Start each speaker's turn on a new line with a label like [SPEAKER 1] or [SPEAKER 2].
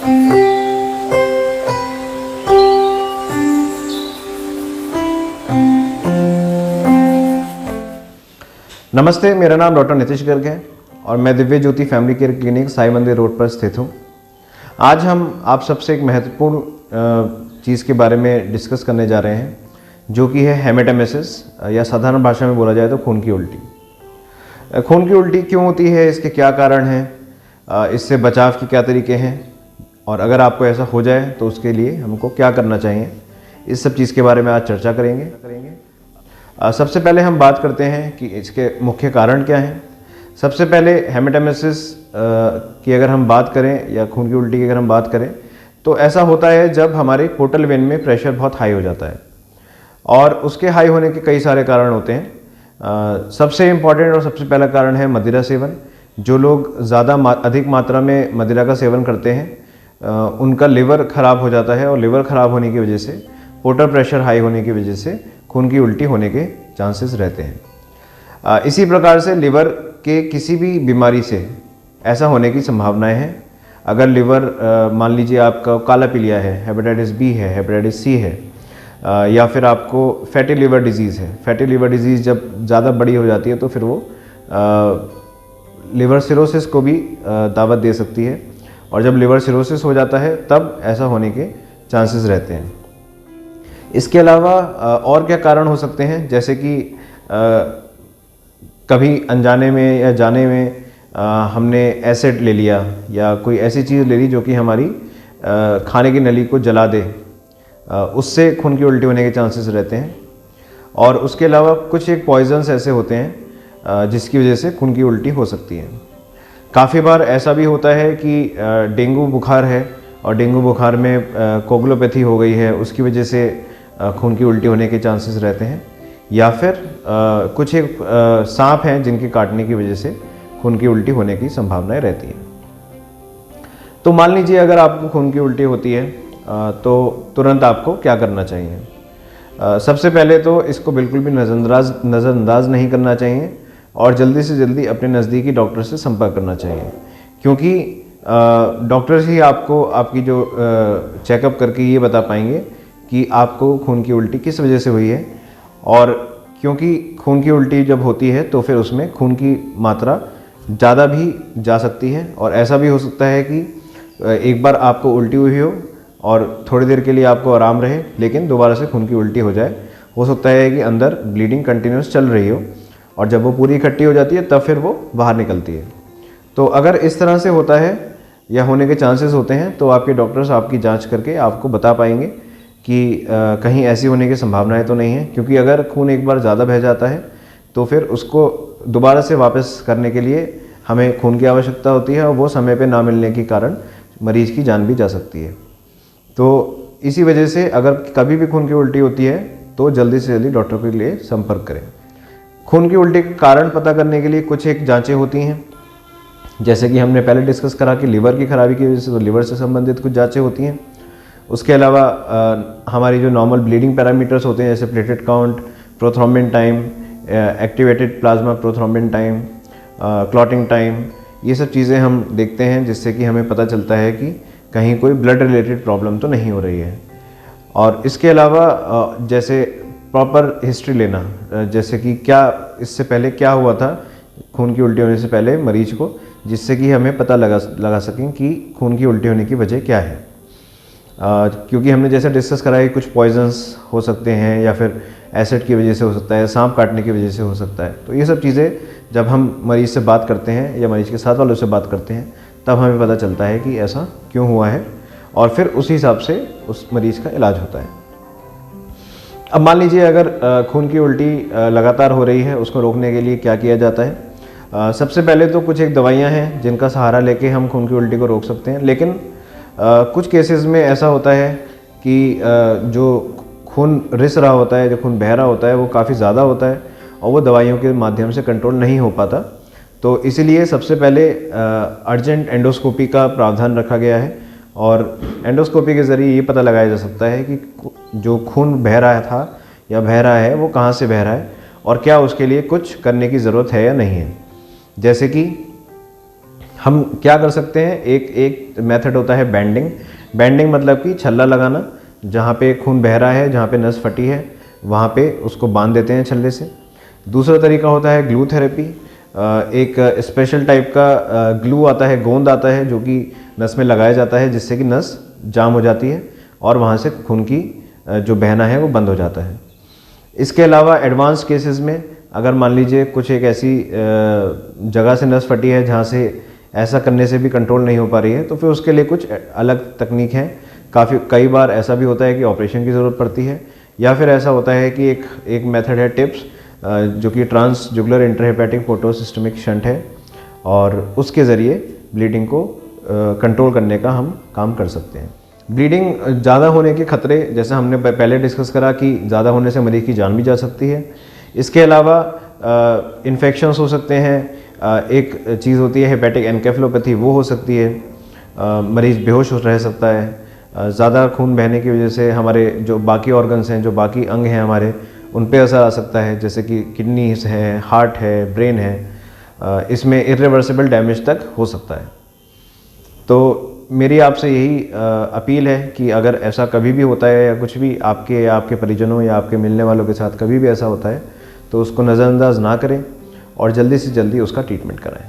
[SPEAKER 1] नमस्ते, मेरा नाम डॉक्टर नीतीश गर्ग है और मैं दिव्य ज्योति फैमिली केयर क्लिनिक साई मंदिर रोड पर स्थित हूँ। आज हम आप सबसे एक महत्वपूर्ण चीज़ के बारे में डिस्कस करने जा रहे हैं, जो कि है हेमेटेमेसिस या साधारण भाषा में बोला जाए तो खून की उल्टी। खून की उल्टी क्यों होती है, इसके क्या कारण हैं, इससे बचाव के क्या तरीके हैं और अगर आपको ऐसा हो जाए तो उसके लिए हमको क्या करना चाहिए, इस सब चीज़ के बारे में आज चर्चा करेंगे। सबसे पहले हम बात करते हैं कि इसके मुख्य कारण क्या हैं। सबसे पहले हेमेटेमेसिस की अगर हम बात करें या खून की उल्टी की अगर हम बात करें तो ऐसा होता है जब हमारे पोर्टल वेन में प्रेशर बहुत हाई हो जाता है और उसके हाई होने के कई सारे कारण होते हैं। सबसे इम्पॉर्टेंट और सबसे पहला कारण है मदिरा सेवन। जो लोग अधिक मात्रा में मदिरा का सेवन करते हैं उनका लिवर ख़राब हो जाता है और लिवर ख़राब होने की वजह से, पोर्टल प्रेशर हाई होने की वजह से खून की उल्टी होने के चांसेस रहते हैं। इसी प्रकार से लिवर के किसी भी बीमारी से ऐसा होने की संभावनाएं हैं। अगर लिवर मान लीजिए आपका काला पीलिया है, हेपेटाइटिस बी है, हेपेटाइटिस सी है, या फिर आपको फैटी लिवर डिजीज़ है। फैटी लिवर डिजीज़ जब ज़्यादा बड़ी हो जाती है तो फिर वो लिवर सिरोसिस को भी दावत दे सकती है और जब लिवर सिरोसिस हो जाता है तब ऐसा होने के चांसेस रहते हैं। इसके अलावा और क्या कारण हो सकते हैं, जैसे कि कभी अनजाने में या जाने में हमने एसिड ले लिया या कोई ऐसी चीज़ ले ली जो कि हमारी खाने की नली को जला दे, उससे खून की उल्टी होने के चांसेस रहते हैं। और उसके अलावा कुछ एक पॉइजन्स ऐसे होते हैं जिसकी वजह से खून की उल्टी हो सकती है। काफ़ी बार ऐसा भी होता है कि डेंगू बुखार है और डेंगू बुखार में कोगुलोपैथी हो गई है, उसकी वजह से खून की उल्टी होने के चांसेस रहते हैं। या फिर कुछ एक सांप हैं जिनके काटने की वजह से खून की उल्टी होने की संभावनाएं रहती हैं। तो मान लीजिए अगर आपको खून की उल्टी होती है तो तुरंत आपको क्या करना चाहिए। सबसे पहले तो इसको बिल्कुल भी नज़रअंदाज नहीं करना चाहिए और जल्दी से जल्दी अपने नज़दीकी डॉक्टर से संपर्क करना चाहिए, क्योंकि डॉक्टर ही आपको आपकी जो चेकअप करके ये बता पाएंगे कि आपको खून की उल्टी किस वजह से हुई है। और क्योंकि खून की उल्टी जब होती है तो फिर उसमें खून की मात्रा ज़्यादा भी जा सकती है और ऐसा भी हो सकता है कि एक बार आपको उल्टी हुई हो और थोड़ी देर के लिए आपको आराम रहे, लेकिन दोबारा से खून की उल्टी हो जाए। हो सकता है कि अंदर ब्लीडिंग कंटिन्यूस चल रही हो और जब वो पूरी इकट्ठी हो जाती है तब फिर वो बाहर निकलती है। तो अगर इस तरह से होता है या होने के चांसेस होते हैं तो आपके डॉक्टर्स आपकी जाँच करके आपको बता पाएंगे कि कहीं ऐसी होने की संभावनाएं तो नहीं है। क्योंकि अगर खून एक बार ज़्यादा बह जाता है तो फिर उसको दोबारा से वापस करने के लिए हमें खून की आवश्यकता होती है और वो समय पे ना मिलने के कारण मरीज़ की जान भी जा सकती है। तो इसी वजह से अगर कभी भी खून की उल्टी होती है तो जल्दी से जल्दी डॉक्टर के लिए संपर्क करें। खून की उल्टी के कारण पता करने के लिए कुछ एक जाँचें होती हैं, जैसे कि हमने पहले डिस्कस करा कि लिवर की खराबी की वजह से तो लिवर से संबंधित कुछ जाँचें होती हैं। उसके अलावा हमारी जो नॉर्मल ब्लीडिंग पैरामीटर्स होते हैं, जैसे platelet count, prothrombin time, activated plasma prothrombin time, clotting time, ये सब चीज़ें हम देखते हैं जिससे कि हमें पता चलता है कि कहीं कोई ब्लड रिलेटेड प्रॉब्लम तो नहीं हो रही है। और इसके अलावा जैसे प्रॉपर हिस्ट्री लेना, जैसे कि क्या इससे पहले क्या हुआ था खून की उल्टी होने से पहले मरीज को, जिससे कि हमें पता लगा सकें कि खून की उल्टी होने की वजह क्या है। क्योंकि हमने जैसे डिस्कस करा है कुछ पॉइजन्स हो सकते हैं या फिर एसिड की वजह से हो सकता है, सांप काटने की वजह से हो सकता है। तो ये सब चीज़ें जब हम मरीज़ से बात करते हैं या मरीज़ के साथ वालों से बात करते हैं तब हमें पता चलता है कि ऐसा क्यों हुआ है और फिर उसी हिसाब से उस मरीज़ का इलाज होता है। अब मान लीजिए अगर खून की उल्टी लगातार हो रही है, उसको रोकने के लिए क्या किया जाता है। सबसे पहले तो कुछ एक दवाइयाँ हैं जिनका सहारा लेके हम खून की उल्टी को रोक सकते हैं, लेकिन कुछ केसेस में ऐसा होता है कि जो खून रिस रहा होता है, जो खून बह रहा होता है वो काफ़ी ज़्यादा होता है और वो दवाइयों के माध्यम से कंट्रोल नहीं हो पाता। तो इसीलिए सबसे पहले अर्जेंट एंडोस्कोपी का प्रावधान रखा गया है और एंडोस्कोपी के ज़रिए ये पता लगाया जा सकता है कि जो खून बह रहा था या बह रहा है वो कहाँ से बह रहा है और क्या उसके लिए कुछ करने की ज़रूरत है या नहीं है। जैसे कि हम क्या कर सकते हैं, एक मेथड होता है बैंडिंग। बैंडिंग मतलब कि छल्ला लगाना, जहाँ पे खून बह रहा है, जहाँ पे नस फटी है वहाँ पे उसको बांध देते हैं छल्ले से। दूसरा तरीका होता है ग्लू थेरेपी। एक स्पेशल टाइप का ग्लू आता है, गोंद आता है, जो कि नस में लगाया जाता है, जिससे कि नस जाम हो जाती है और वहाँ से खून की जो बहना है वो बंद हो जाता है। इसके अलावा एडवांस केसेस में अगर मान लीजिए कुछ एक ऐसी जगह से नस फटी है जहाँ से ऐसा करने से भी कंट्रोल नहीं हो पा रही है, तो फिर उसके लिए कुछ अलग तकनीक हैं। कई बार ऐसा भी होता है कि ऑपरेशन की ज़रूरत पड़ती है, या फिर ऐसा होता है कि एक मेथड है टिप्स, जो कि ट्रांस जुगुलर इंटरहेपेटिक फोटोसिस्टमिक शंट है, और उसके ज़रिए ब्लीडिंग को कंट्रोल करने का हम काम कर सकते हैं। ब्लीडिंग ज़्यादा होने के खतरे, जैसे हमने पहले डिस्कस करा कि ज़्यादा होने से मरीज़ की जान भी जा सकती है। इसके अलावा इन्फेक्शंस हो सकते हैं। एक चीज़ होती है हेपेटिक एनकेफेलोपैथी, वो हो सकती है। मरीज़ बेहोश रह सकता है। ज़्यादा खून बहने की वजह से हमारे जो बाकी ऑर्गन्स हैं, जो बाकी अंग हैं हमारे, उन पे असर आ सकता है, जैसे कि किडनीज है, हार्ट है, ब्रेन है। इसमें इरिवर्सिबल डैमेज तक हो सकता है। तो मेरी आपसे यही अपील है कि अगर ऐसा कभी भी होता है, या कुछ भी आपके या आपके परिजनों या आपके मिलने वालों के साथ कभी भी ऐसा होता है, तो उसको नज़रअंदाज ना करें और जल्दी से जल्दी उसका ट्रीटमेंट कराएं।